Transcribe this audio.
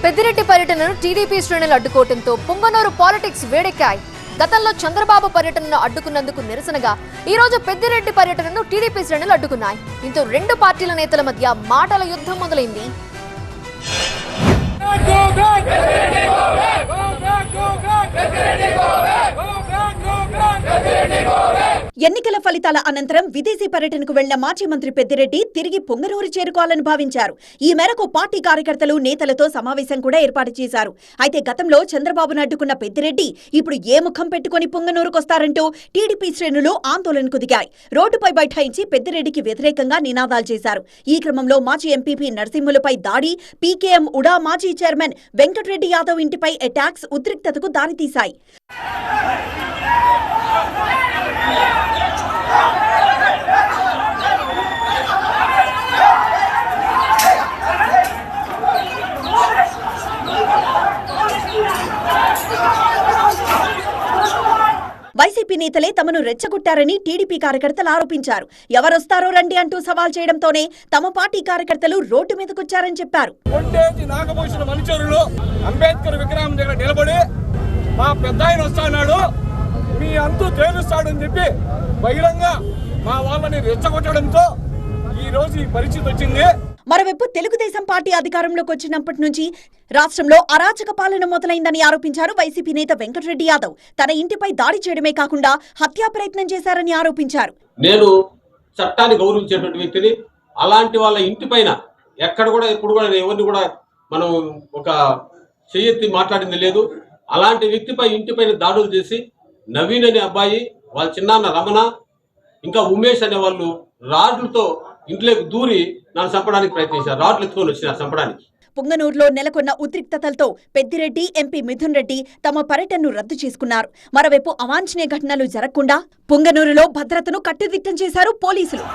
పెద్దిరెడ్డి పర్యటనను టీడీపీ శ్రేణులు అడ్డుకోవడంతో పుంగనూరు పాలిటిక్స్ వేడెక్కాయి. గతంలో చంద్రబాబు పర్యటనను అడ్డుకున్నందుకు నిరసనగా ఈ రోజు పెద్దిరెడ్డి పర్యటనను టీడీపీ శ్రేణులు అడ్డుకున్నాయి. దీంతో రెండు పార్టీల నేతల మధ్య మాటల యుద్ధం మొదలైంది. ఎన్నికల ఫలితాల అనంతరం విదేశీ పర్యటనకు వెళ్లిన మాజీ మంత్రి పెద్దిరెడ్డి తిరిగి పొంగనూరు చేరుకోవాలని భావించారు. ఈ మేరకు పార్టీ కార్యకర్తలు నేతలతో సమావేశం కూడా ఏర్పాటు చేశారు. అయితే గతంలో చంద్రబాబును అడ్డుకున్న పెద్దిరెడ్డి ఇప్పుడు ఏ ముఖం పెట్టుకుని పొంగనూరుకొస్తారంటూ టీడీపీ శ్రేణులు ఆందోళనకు దిగాయి. రోడ్డుపై బైఠాయించి పెద్దిరెడ్డికి వ్యతిరేకంగా నినాదాలు చేశారు. ఈ క్రమంలో మాజీ ఎంపీపీ నరసింహులపై దాడి, పీకేఎం ఉడా మాజీ చైర్మన్ వెంకటరెడ్డి యాదవ్ ఇంటిపై అటాక్స్ ఉద్రిక్తతకు దారితీశాయి. వైసీపీ నేతలే తమను రెచ్చగొట్టారని టీడీపీ కార్యకర్తలు ఆరోపించారు. ఎవరొస్తారో రండి అంటూ సవాల్ చేయడంతోనే తమ పార్టీ కార్యకర్తలు రోడ్డు మీదకొచ్చారని చెప్పారు. అంబేద్కర్ విగ్రహం దగ్గర నిలబడి మా పెద్దాయన వస్తాడు, మీ అంతు తేలుస్తాడని చెప్పి బహిరంగ మా వాళ్ళని రెచ్చగొట్టడంతో ఈ రోజు ఈ పరిస్థితి వచ్చింది. మరోవైపు తెలుగుదేశం పార్టీ అధికారంలోకి వచ్చినప్పటి నుంచి రాష్ట్రంలో అరాచక పాలన మొదలైందని ఆరోపించారు వైసీపీ నేత వెంకటరెడ్డి యాదవ్. తన ఇంటిపై దాడి చేయడమే కాకుండా హత్యా ప్రయత్నం చేశారని ఆరోపించారు. నేను చట్టాన్ని గౌరవించేటువంటి వ్యక్తిని, అలాంటి వాళ్ళ ఇంటిపైన ఎక్కడ కూడా ఎప్పుడు కూడా ఎవరిని కూడా మనం ఒక చెయ్యెత్తి మాట్లాడింది లేదు. అలాంటి వ్యక్తిపై ఇంటిపైన దాడులు చేసి నవీన్ అనే అబ్బాయి, వాళ్ళ చిన్నాన్న రమణ, ఇంకా ఉమేష్ అనే వాళ్ళు రాడ్లతో ఇంట్లోకి దూరి నన్ను చంపడానికి ప్రయత్నించారు. రాడ్లు ఎత్తుకొని వచ్చినారు చంపడానికి. పుంగనూరులో నెలకొన్న ఉద్రిక్తతలతో పెద్దిరెడ్డి, ఎంపీ మిథున్ రెడ్డి తమ పర్యటనను రద్దు చేసుకున్నారు. మరోవైపు అవాంఛనీయ ఘటనలు జరగకుండా పుంగనూరులో భద్రతను కట్టుదిట్టం చేశారు పోలీసులు.